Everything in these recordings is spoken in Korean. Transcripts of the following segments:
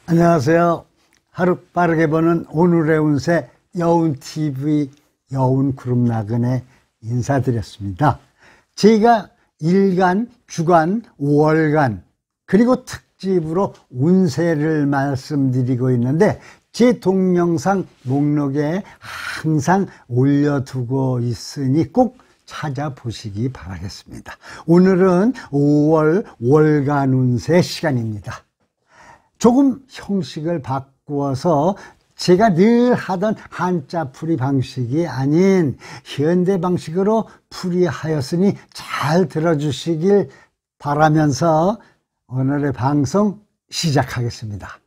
안녕하세요. 하루 빠르게 보는 오늘의 운세 여운TV 여운그룹나그네 인사드렸습니다. 제가 일간, 주간, 월간 그리고 특집으로 운세를 말씀드리고 있는데 제 동영상 목록에 항상 올려두고 있으니 꼭 찾아보시기 바라겠습니다. 오늘은 5월 월간 운세 시간입니다. 조금 형식을 바꾸어서 제가 늘 하던 한자풀이 방식이 아닌 현대 방식으로 풀이하였으니 잘 들어주시길 바라면서 오늘의 방송 시작하겠습니다.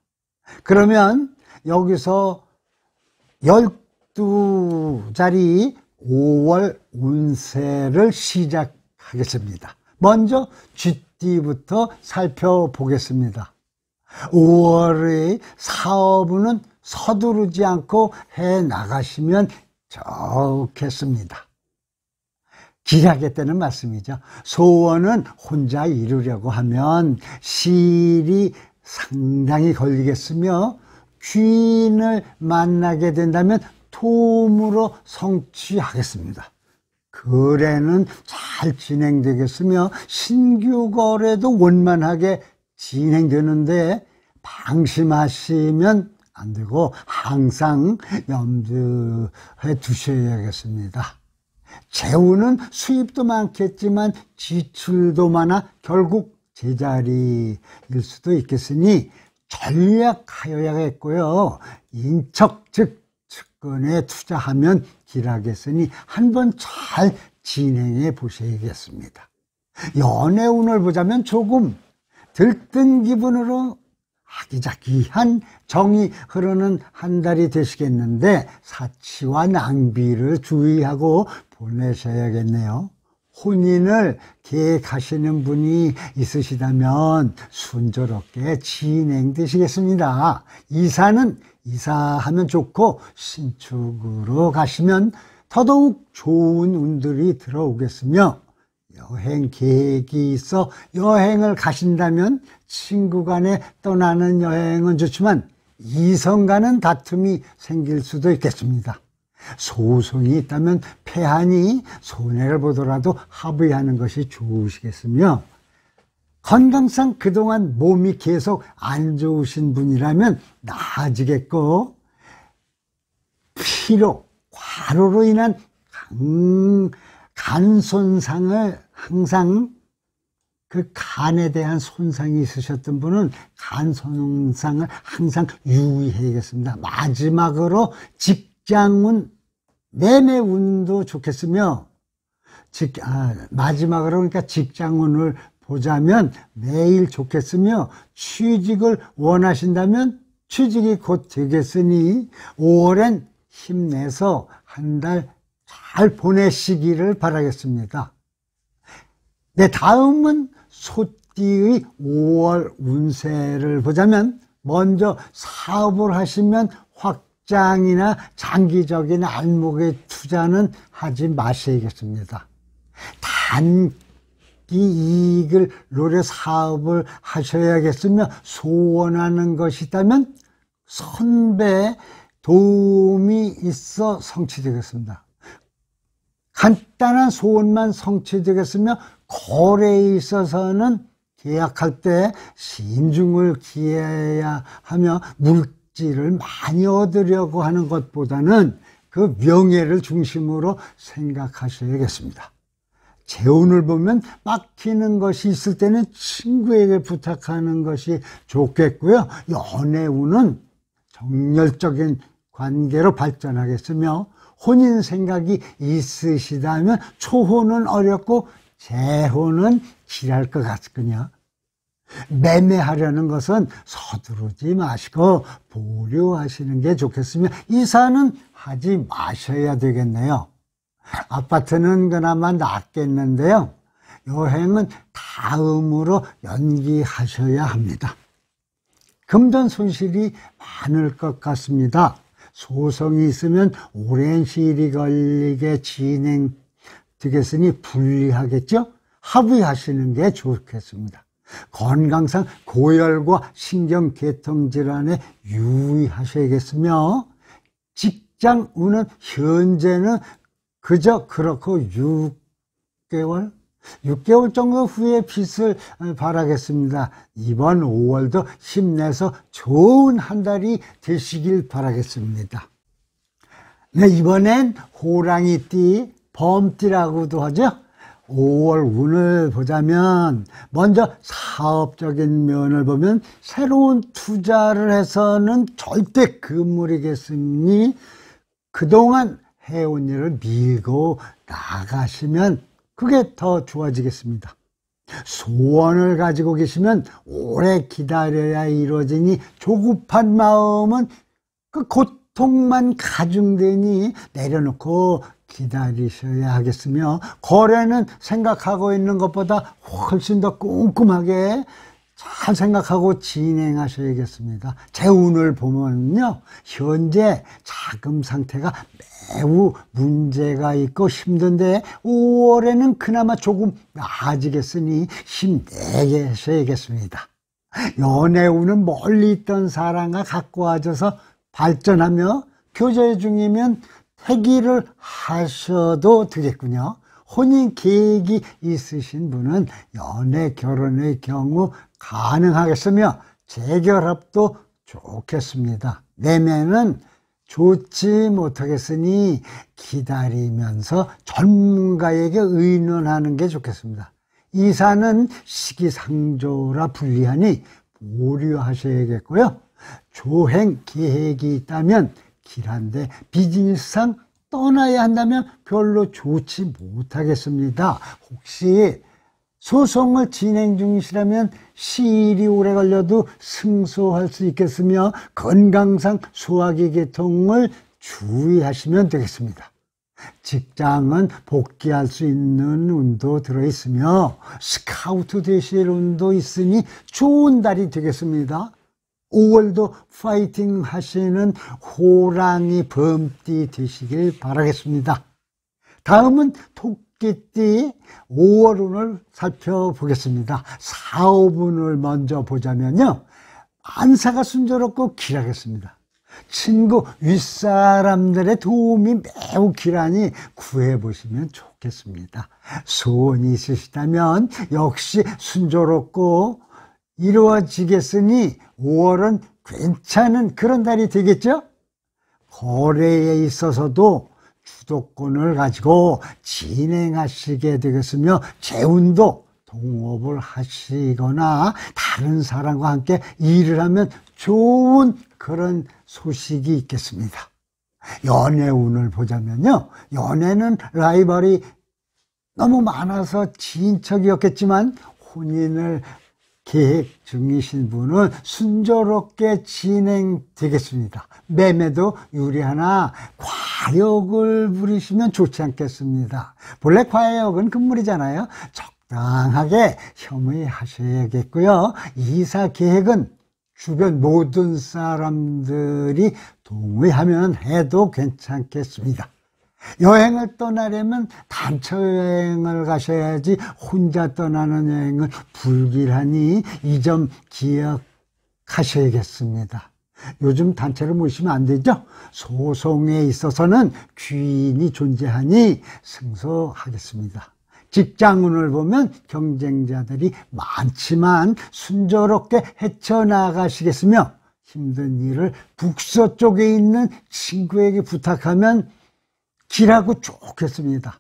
그러면 여기서 12자리 5월 운세를 시작하겠습니다. 먼저 쥐띠부터 살펴보겠습니다. 5월의 사업은 서두르지 않고 해 나가시면 좋겠습니다. 기하겠다는 말씀이죠. 소원은 혼자 이루려고 하면 시일이 상당히 걸리겠으며 귀인을 만나게 된다면 도움으로 성취하겠습니다. 거래는 잘 진행되겠으며 신규 거래도 원만하게 진행되는데 방심하시면 안 되고 항상 염두에 두셔야겠습니다. 재우는 수입도 많겠지만 지출도 많아 결국 제자리일 수도 있겠으니 전략하여야겠고요. 인척 즉 측근에 투자하면 길하겠으니 한번 잘 진행해 보셔야겠습니다. 연애운을 보자면 조금 들뜬 기분으로 아기자기한 정이 흐르는 한 달이 되시겠는데 사치와 낭비를 주의하고 보내셔야겠네요. 혼인을 계획하시는 분이 있으시다면 순조롭게 진행되시겠습니다. 이사는 이사하면 좋고 신축으로 가시면 더더욱 좋은 운들이 들어오겠으며 여행 계획이 있어 여행을 가신다면 친구 간에 떠나는 여행은 좋지만 이성 간은 다툼이 생길 수도 있겠습니다. 소송이 있다면 패하니 손해를 보더라도 합의하는 것이 좋으시겠으며 건강상 그동안 몸이 계속 안 좋으신 분이라면 나아지겠고 피로, 과로로 인한 간 손상을 항상 그 간에 대한 손상이 있으셨던 분은 간 손상을 항상 유의해야겠습니다. 마지막으로 직장운, 매매운도 좋겠으며 마지막으로 그러니까 직장운을 보자면 매일 좋겠으며 취직을 원하신다면 취직이 곧 되겠으니 5월엔 힘내서 한 달 잘 보내시기를 바라겠습니다. 네, 다음은 소띠의 5월 운세를 보자면 먼저 사업을 하시면 확장이나 장기적인 안목의 투자는 하지 마셔야겠습니다. 단기 이익을 노려 사업을 하셔야겠으며 소원하는 것이 있다면 선배의 도움이 있어 성취되겠습니다. 간단한 소원만 성취되겠으며 거래에 있어서는 계약할 때 신중을 기해야 하며 물질을 많이 얻으려고 하는 것보다는 그 명예를 중심으로 생각하셔야겠습니다. 재운을 보면 막히는 것이 있을 때는 친구에게 부탁하는 것이 좋겠고요. 연애운은 정열적인 관계로 발전하겠으며 혼인 생각이 있으시다면 초혼은 어렵고 재혼은 길할 것 같군요. 매매하려는 것은 서두르지 마시고 보류하시는 게 좋겠으며 이사는 하지 마셔야 되겠네요. 아파트는 그나마 낫겠는데요. 여행은 다음으로 연기하셔야 합니다. 금전 손실이 많을 것 같습니다. 소송이 있으면 오랜 시일이 걸리게 진행되겠으니 불리하겠죠? 합의하시는 게 좋겠습니다. 건강상 고열과 신경계통 질환에 유의하셔야겠으며, 직장 운은 현재는 그저 그렇고 6개월 정도 후에 빛을 바라겠습니다. 이번 5월도 힘내서 좋은 한 달이 되시길 바라겠습니다. 네, 이번엔 호랑이띠, 범띠라고도 하죠. 5월 운을 보자면, 먼저 사업적인 면을 보면 새로운 투자를 해서는 절대 금물이겠으니 그동안 해온 일을 밀고 나가시면 그게 더 좋아지겠습니다. 소원을 가지고 계시면 오래 기다려야 이루어지니 조급한 마음은 그 고통만 가중되니 내려놓고 기다리셔야 하겠으며, 거래는 생각하고 있는 것보다 훨씬 더 꼼꼼하게 잘 생각하고 진행하셔야겠습니다. 제 운을 보면요, 현재 자금 상태가 매우 문제가 있고 힘든데 5월에는 그나마 조금 나아지겠으니 힘내게 하셔야겠습니다. 연애 운은 멀리 있던 사람과 가까워져서 발전하며, 교제 중이면 태기를 하셔도 되겠군요. 혼인 계획이 있으신 분은 연애 결혼의 경우 가능하겠으며 재결합도 좋겠습니다. 내면은 좋지 못하겠으니 기다리면서 전문가에게 의논하는 게 좋겠습니다. 이사는 시기상조라 불리하니 보류하셔야겠고요. 조행 계획이 있다면 길한데 비즈니스상 떠나야 한다면 별로 좋지 못하겠습니다. 혹시 소송을 진행 중이시라면 시일이 오래 걸려도 승소할 수 있겠으며, 건강상 소화기 계통을 주의하시면 되겠습니다. 직장은 복귀할 수 있는 운도 들어있으며 스카우트 되실 운도 있으니 좋은 달이 되겠습니다. 5월도 파이팅 하시는 호랑이 범띠 되시길 바라겠습니다. 다음은 토끼띠 5월 운을 살펴보겠습니다. 사업운을 먼저 보자면요, 만사가 순조롭고 길하겠습니다. 친구 윗사람들의 도움이 매우 길하니 구해보시면 좋겠습니다. 소원이 있으시다면 역시 순조롭고 이루어지겠으니 5월은 괜찮은 그런 달이 되겠죠? 거래에 있어서도 주도권을 가지고 진행하시게 되겠으며, 재운도 동업을 하시거나 다른 사람과 함께 일을 하면 좋은 그런 소식이 있겠습니다. 연애운을 보자면요, 연애는 라이벌이 너무 많아서 진척이었겠지만 혼인을 계획 중이신 분은 순조롭게 진행되겠습니다. 매매도 유리하나 과욕을 부리시면 좋지 않겠습니다. 본래 과욕은 금물이잖아요. 적당하게 협의하셔야겠고요. 이사 계획은 주변 모든 사람들이 동의하면 해도 괜찮겠습니다. 여행을 떠나려면 단체 여행을 가셔야지 혼자 떠나는 여행은 불길하니 이 점 기억하셔야겠습니다. 요즘 단체를 모시면 안 되죠. 소송에 있어서는 귀인이 존재하니 승소하겠습니다. 직장운을 보면 경쟁자들이 많지만 순조롭게 헤쳐나가시겠으며, 힘든 일을 북서쪽에 있는 친구에게 부탁하면 길하고 좋겠습니다.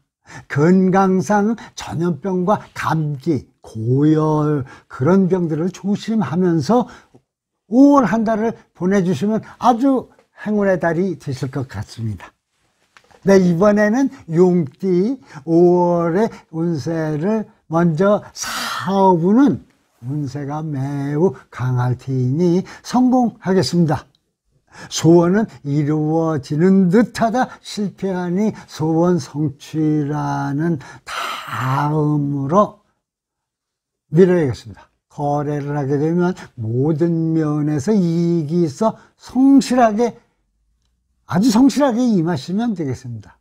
건강상 전염병과 감기, 고열 그런 병들을 조심하면서 5월 한 달을 보내주시면 아주 행운의 달이 되실 것 같습니다. 네, 이번에는 용띠 5월의 운세를 먼저, 사업운은 운세가 매우 강할 테니 성공하겠습니다. 소원은 이루어지는 듯하다 실패하니 소원 성취라는 다음으로 밀어야겠습니다. 거래를 하게 되면 모든 면에서 이익이 있어 아주 성실하게 임하시면 되겠습니다.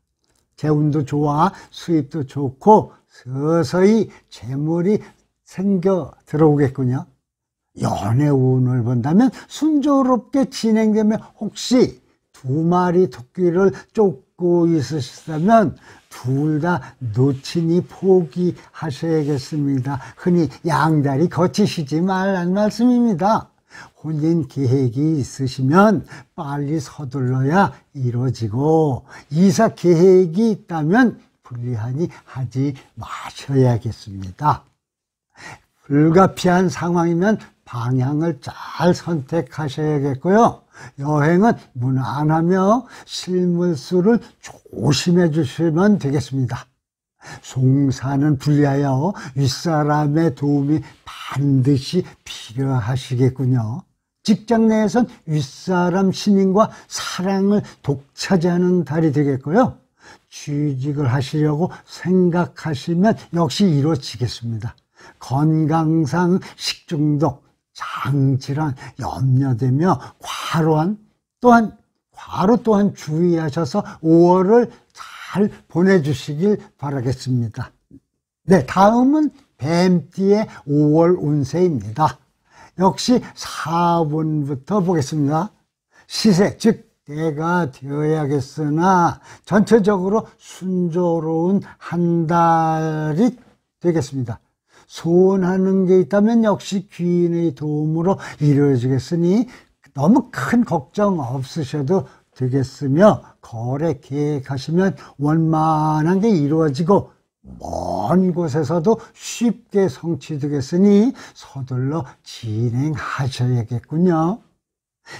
재운도 좋아 수입도 좋고 서서히 재물이 생겨 들어오겠군요. 연애운을 본다면 순조롭게 진행되면 혹시 두 마리 토끼를 쫓고 있으시다면 둘 다 놓치니 포기하셔야겠습니다. 흔히 양다리 거치시지 말라는 말씀입니다. 혼인 계획이 있으시면 빨리 서둘러야 이루어지고 이사 계획이 있다면 불리하니 하지 마셔야겠습니다. 불가피한 상황이면 방향을 잘 선택하셔야겠고요. 여행은 무난하며 실물수를 조심해 주시면 되겠습니다. 송사는 불리하여 윗사람의 도움이 반드시 필요하시겠군요. 직장 내에선 윗사람 신임과 사랑을 독차지하는 달이 되겠고요. 취직을 하시려고 생각하시면 역시 이루어지겠습니다. 건강상 식중독, 장질환 염려되며 과로 또한 주의하셔서 5월을 잘 보내주시길 바라겠습니다. 네, 다음은 뱀띠의 5월 운세입니다. 역시 4분부터 보겠습니다. 시세, 즉 때가 되어야겠으나 전체적으로 순조로운 한 달이 되겠습니다. 소원하는 게 있다면 역시 귀인의 도움으로 이루어지겠으니 너무 큰 걱정 없으셔도 되겠으며 거래 계획하시면 원만한 게 이루어지고 먼 곳에서도 쉽게 성취되겠으니 서둘러 진행하셔야겠군요.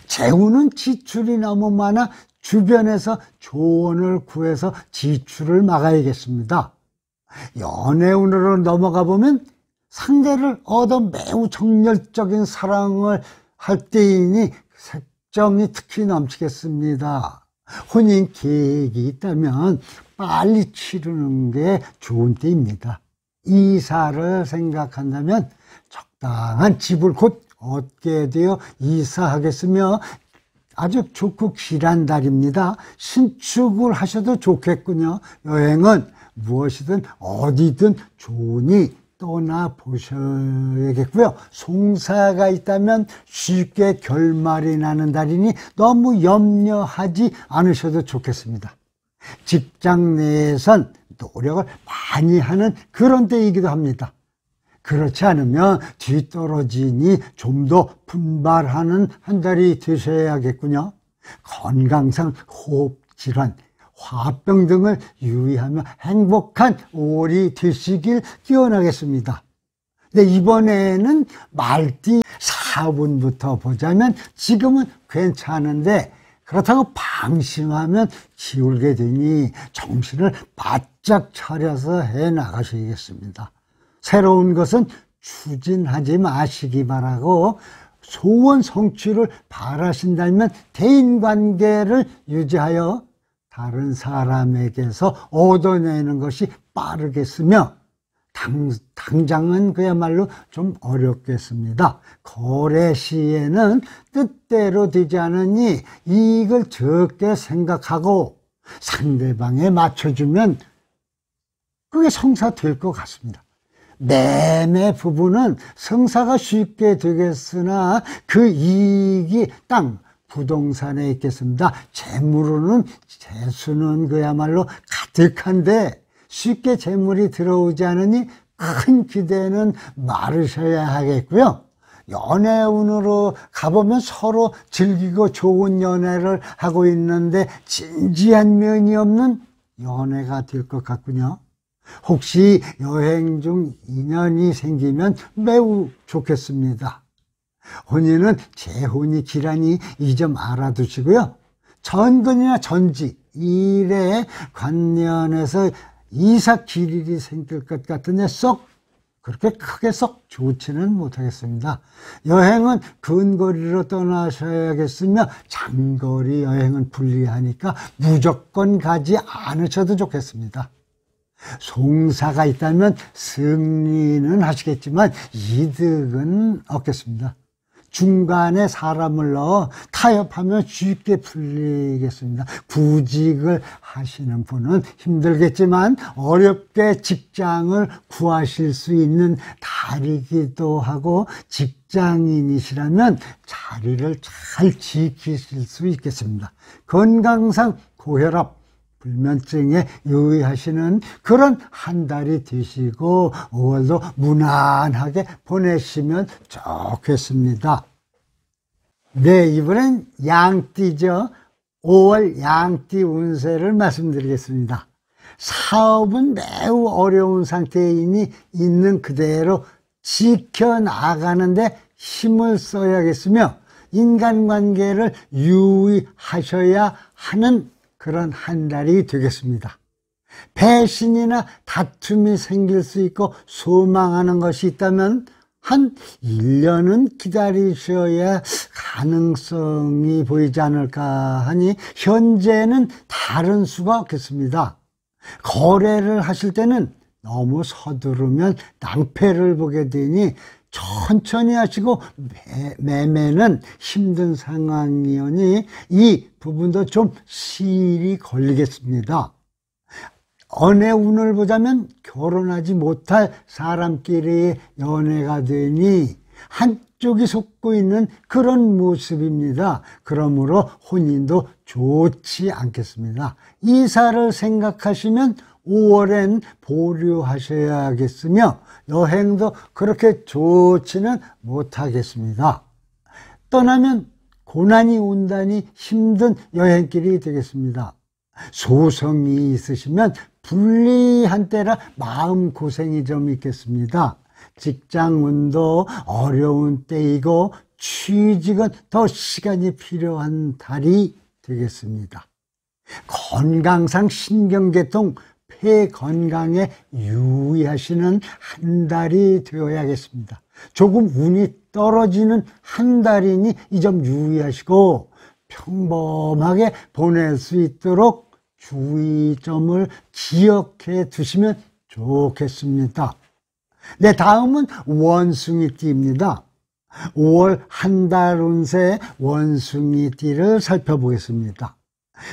재우는 지출이 너무 많아 주변에서 조언을 구해서 지출을 막아야겠습니다. 연애운으로 넘어가 보면 상대를 얻어 매우 정열적인 사랑을 할 때이니 색정이 특히 넘치겠습니다. 혼인 계획이 있다면 빨리 치르는 게 좋은 때입니다. 이사를 생각한다면 적당한 집을 곧 얻게 되어 이사하겠으며 아주 좋고 길한 달입니다. 신축을 하셔도 좋겠군요. 여행은 무엇이든 어디든 좋으니 떠나보셔야겠고요. 송사가 있다면 쉽게 결말이 나는 달이니 너무 염려하지 않으셔도 좋겠습니다. 직장 내에선 노력을 많이 하는 그런 때이기도 합니다. 그렇지 않으면 뒤떨어지니 좀 더 분발하는 한 달이 되셔야겠군요. 건강상 호흡질환, 화병 등을 유의하며 행복한 5월이 되시길 기원하겠습니다. 네, 이번에는 말띠 4분부터 보자면 지금은 괜찮은데 그렇다고 방심하면 기울게 되니 정신을 바짝 차려서 해나가셔야겠습니다. 새로운 것은 추진하지 마시기 바라고 소원 성취를 바라신다면 대인관계를 유지하여 다른 사람에게서 얻어내는 것이 빠르겠으며 당장은 그야말로 좀 어렵겠습니다. 거래 시에는 뜻대로 되지 않으니 이익을 적게 생각하고 상대방에 맞춰주면 그게 성사될 것 같습니다. 매매 부분은 성사가 쉽게 되겠으나 그 이익이 땅, 부동산에 있겠습니다. 재수는 그야말로 가득한데 쉽게 재물이 들어오지 않으니 큰 기대는 말으셔야 하겠고요. 연애운으로 가보면 서로 즐기고 좋은 연애를 하고 있는데 진지한 면이 없는 연애가 될 것 같군요. 혹시 여행 중 인연이 생기면 매우 좋겠습니다. 혼인은 재혼이 기라니 이 점 알아두시고요. 전근이나 전직, 일에 관련해서 이사 길일이 생길 것 같은데 그렇게 크게 썩 좋지는 못하겠습니다. 여행은 근거리로 떠나셔야겠으며 장거리 여행은 불리하니까 무조건 가지 않으셔도 좋겠습니다. 송사가 있다면 승리는 하시겠지만 이득은 없겠습니다. 중간에 사람을 넣어 타협하면 쉽게 풀리겠습니다. 구직을 하시는 분은 힘들겠지만 어렵게 직장을 구하실 수 있는 달이기도 하고, 직장인이시라면 자리를 잘 지키실 수 있겠습니다. 건강상 고혈압, 불면증에 유의하시는 그런 한 달이 되시고 5월도 무난하게 보내시면 좋겠습니다. 네, 이번엔 양띠죠. 5월 양띠 운세를 말씀드리겠습니다. 사업은 매우 어려운 상태에 있는 그대로 지켜나가는데 힘을 써야겠으며, 인간관계를 유의하셔야 하는 그런 한 달이 되겠습니다. 배신이나 다툼이 생길 수 있고 소망하는 것이 있다면 한 1년은 기다리셔야 가능성이 보이지 않을까 하니, 현재는 다른 수가 없겠습니다. 거래를 하실 때는 너무 서두르면 낭패를 보게 되니 천천히 하시고, 매매는 힘든 상황이오니 이 부분도 좀 시일이 걸리겠습니다. 연애 운을 보자면 결혼하지 못할 사람끼리의 연애가 되니 한쪽이 속고 있는 그런 모습입니다. 그러므로 혼인도 좋지 않겠습니다. 이사를 생각하시면 5월엔 보류하셔야겠으며, 여행도 그렇게 좋지는 못하겠습니다. 떠나면 고난이 온다니 힘든 여행길이 되겠습니다. 소성이 있으시면 불리한 때라 마음고생이 좀 있겠습니다. 직장운도 어려운 때이고 취직은 더 시간이 필요한 달이 되겠습니다. 건강상 신경계통, 폐 건강에 유의하시는 한 달이 되어야겠습니다. 조금 운이 떨어지는 한 달이니 이 점 유의하시고 평범하게 보낼 수 있도록 주의점을 기억해 두시면 좋겠습니다. 네, 다음은 원숭이띠입니다. 5월 한 달 운세 원숭이띠를 살펴보겠습니다.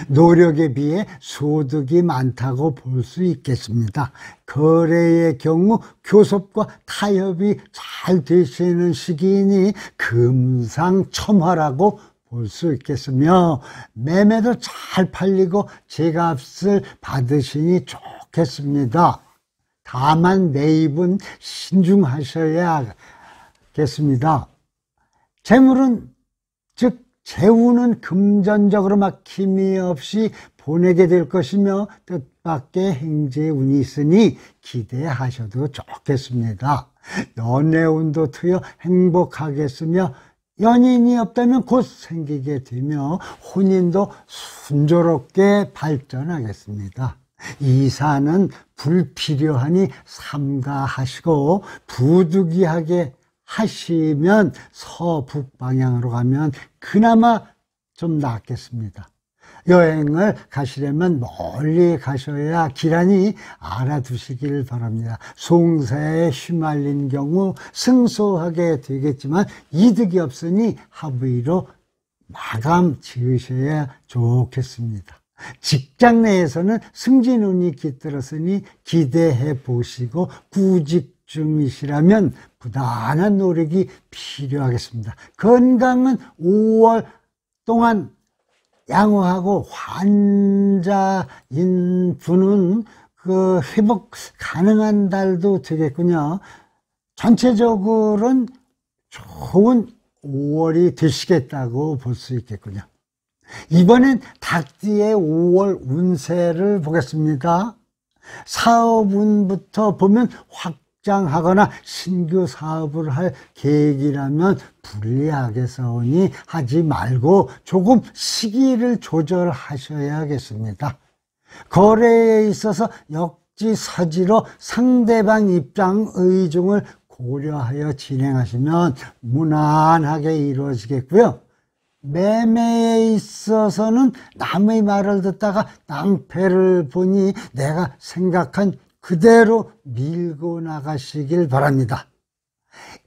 노력에 비해 소득이 많다고 볼 수 있겠습니다. 거래의 경우 교섭과 타협이 잘 되시는 시기이니 금상첨화라고 볼 수 있겠으며, 매매도 잘 팔리고 제값을 받으시니 좋겠습니다. 다만 매입은 신중하셔야겠습니다. 재물은, 즉 재우는 금전적으로 막힘이 없이 보내게 될 것이며 뜻밖의 행재운이 있으니 기대하셔도 좋겠습니다. 연애운도 트여 행복하겠으며, 연인이 없다면 곧 생기게 되며 혼인도 순조롭게 발전하겠습니다. 이사는 불필요하니 삼가하시고 부득이하게 하시면 서북 방향으로 가면 그나마 좀 낫겠습니다. 여행을 가시려면 멀리 가셔야 기란이 알아두시길 바랍니다. 송사에 휘말린 경우 승소하게 되겠지만 이득이 없으니 합의로 마감 지으셔야 좋겠습니다. 직장 내에서는 승진운이 깃들었으니 기대해 보시고, 구직 중이시라면 부단한 노력이 필요하겠습니다. 건강은 5월 동안 양호하고 환자인 분은 회복 가능한 달도 되겠군요. 전체적으로는 좋은 5월이 되시겠다고 볼 수 있겠군요. 이번엔 닭띠의 5월 운세를 보겠습니다. 사업운부터 보면 확장하거나 신규 사업을 할 계획이라면 불리하게 싸우니 하지 말고 조금 시기를 조절하셔야겠습니다. 거래에 있어서 역지사지로 상대방 입장 의중을 고려하여 진행하시면 무난하게 이루어지겠고요. 매매에 있어서는 남의 말을 듣다가 낭패를 보니 내가 생각한 그대로 밀고 나가시길 바랍니다.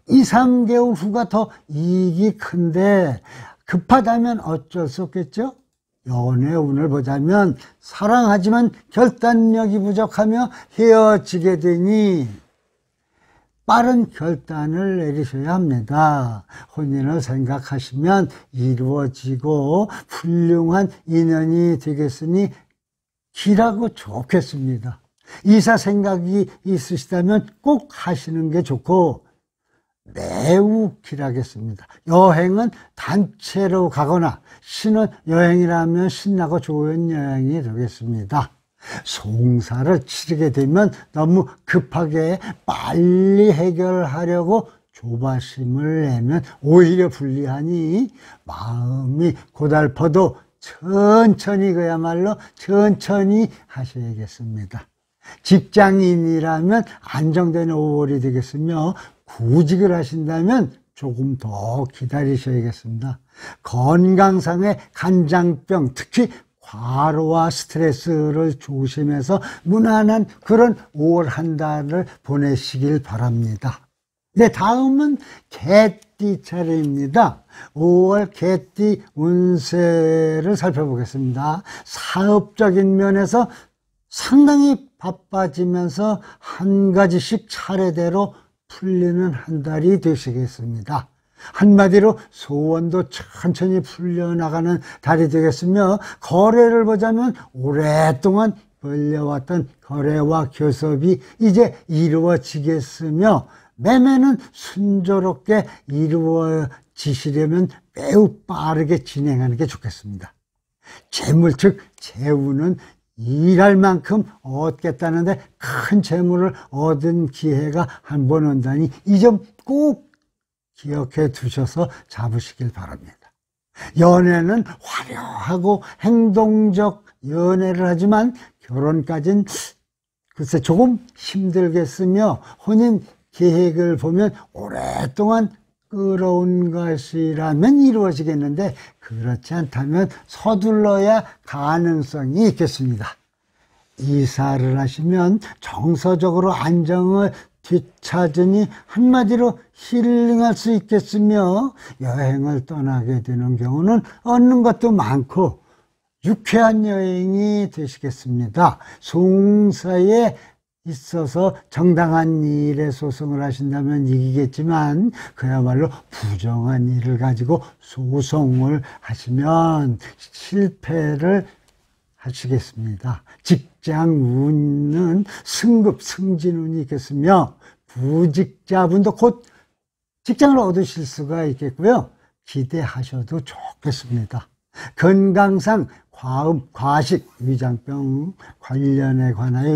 2, 3개월 후가 더 이익이 큰데 급하다면 어쩔 수 없겠죠? 연애 운을 보자면 사랑하지만 결단력이 부족하며 헤어지게 되니 빠른 결단을 내리셔야 합니다. 혼인을 생각하시면 이루어지고 훌륭한 인연이 되겠으니 길하고 좋겠습니다. 이사 생각이 있으시다면 꼭 하시는 게 좋고 매우 길하겠습니다. 여행은 단체로 가거나 신혼여행이라면 신나고 좋은 여행이 되겠습니다. 송사를 치르게 되면 너무 급하게 빨리 해결하려고 조바심을 내면 오히려 불리하니 마음이 고달퍼도 천천히, 그야말로 천천히 하셔야겠습니다. 직장인이라면 안정된 5월이 되겠으며 구직을 하신다면 조금 더 기다리셔야겠습니다. 건강상의 간장병, 특히 과로와 스트레스를 조심해서 무난한 그런 5월 한 달을 보내시길 바랍니다. 네, 다음은 개띠 차례입니다. 5월 개띠 운세를 살펴보겠습니다. 사업적인 면에서 상당히 바빠지면서 한 가지씩 차례대로 풀리는 한 달이 되시겠습니다. 한마디로 소원도 천천히 풀려나가는 달이 되겠으며, 거래를 보자면 오랫동안 벌려왔던 거래와 교섭이 이제 이루어지겠으며, 매매는 순조롭게 이루어지시려면 매우 빠르게 진행하는 게 좋겠습니다. 재물, 즉 재우는 일할 만큼 얻겠다는데 큰 재물을 얻은 기회가 한 번 온다니 이 점 꼭 기억해 두셔서 잡으시길 바랍니다. 연애는 화려하고 행동적 연애를 하지만 결혼까지는 글쎄 조금 힘들겠으며, 혼인 계획을 보면 오랫동안 끌어온 것이라면 이루어지겠는데 그렇지 않다면 서둘러야 가능성이 있겠습니다. 이사를 하시면 정서적으로 안정을 되찾으니 한마디로 힐링할 수 있겠으며, 여행을 떠나게 되는 경우는 얻는 것도 많고 유쾌한 여행이 되시겠습니다. 송사에 있어서 정당한 일에 소송을 하신다면 이기겠지만, 그야말로 부정한 일을 가지고 소송을 하시면 실패를 하시겠습니다. 직장 운은 승급, 승진 운이 있겠으며, 부직자분도 곧 직장을 얻으실 수가 있겠고요. 기대하셔도 좋겠습니다. 건강상 과음, 과식, 위장병 관련에 관하여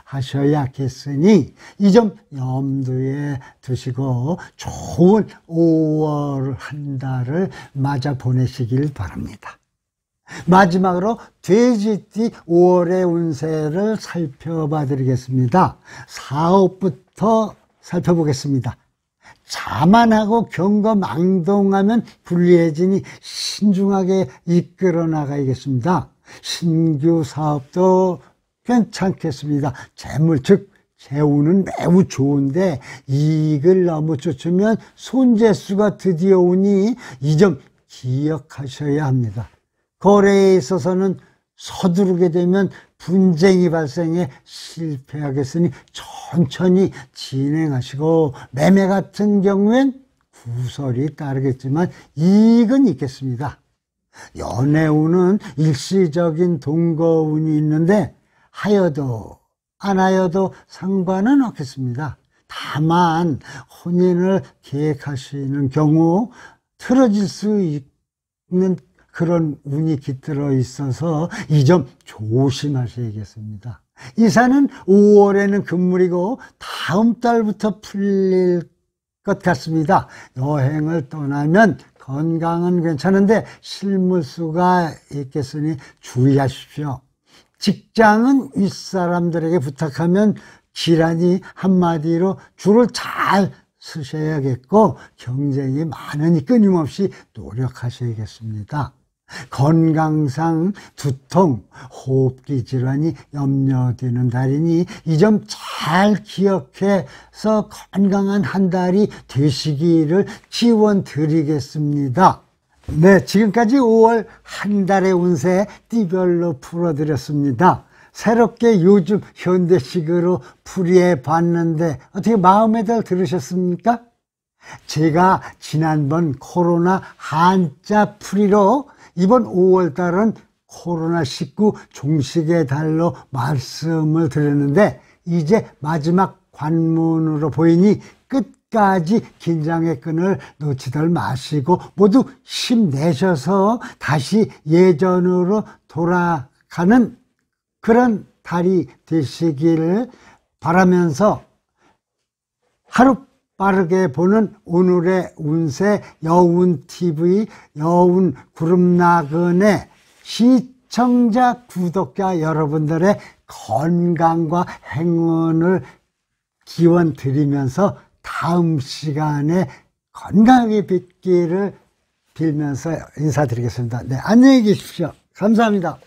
유의하셔야겠으니 이 점 염두에 두시고 좋은 5월 한 달을 맞아 보내시길 바랍니다. 마지막으로 돼지띠 5월의 운세를 살펴봐 드리겠습니다. 사업부터 살펴보겠습니다. 자만하고 경거망동하면 불리해지니 신중하게 이끌어 나가야겠습니다. 신규 사업도 괜찮겠습니다. 재물, 즉 재우는 매우 좋은데 이익을 너무 쫓으면 손재수가 드디어 오니 이 점 기억하셔야 합니다. 거래에 있어서는 서두르게 되면 분쟁이 발생해 실패하겠으니 천천히 진행하시고, 매매 같은 경우엔 구설이 따르겠지만 이익은 있겠습니다. 연애운은 일시적인 동거운이 있는데 하여도 안 하여도 상관은 없겠습니다. 다만 혼인을 계획하시는 경우 틀어질 수 있는 그런 운이 깃들어 있어서 이 점 조심하셔야겠습니다. 이사는 5월에는 금물이고 다음 달부터 풀릴 것 같습니다. 여행을 떠나면 건강은 괜찮은데 실무수가 있겠으니 주의하십시오. 직장은 윗사람들에게 부탁하면 기란이, 한마디로 줄을 잘 쓰셔야겠고 경쟁이 많으니 끊임없이 노력하셔야겠습니다. 건강상 두통, 호흡기 질환이 염려되는 달이니 이 점 잘 기억해서 건강한 한 달이 되시기를 기원 드리겠습니다. 네, 지금까지 5월 한 달의 운세 띠별로 풀어드렸습니다. 새롭게 요즘 현대식으로 풀이해 봤는데 어떻게 마음에들 들으셨습니까? 제가 지난번 코로나 한자 풀이로 이번 5월달은 코로나19 종식의 달로 말씀을 드렸는데 이제 마지막 관문으로 보이니 끝까지 긴장의 끈을 놓치들 마시고 모두 힘내셔서 다시 예전으로 돌아가는 그런 달이 되시기를 바라면서 하루 빠르게 보는 오늘의 운세 여운TV 여운 그룹나근의 시청자 구독자 여러분들의 건강과 행운을 기원 드리면서 다음 시간에 건강하게 뵙기를 빌면서 인사드리겠습니다. 네, 안녕히 계십시오. 감사합니다.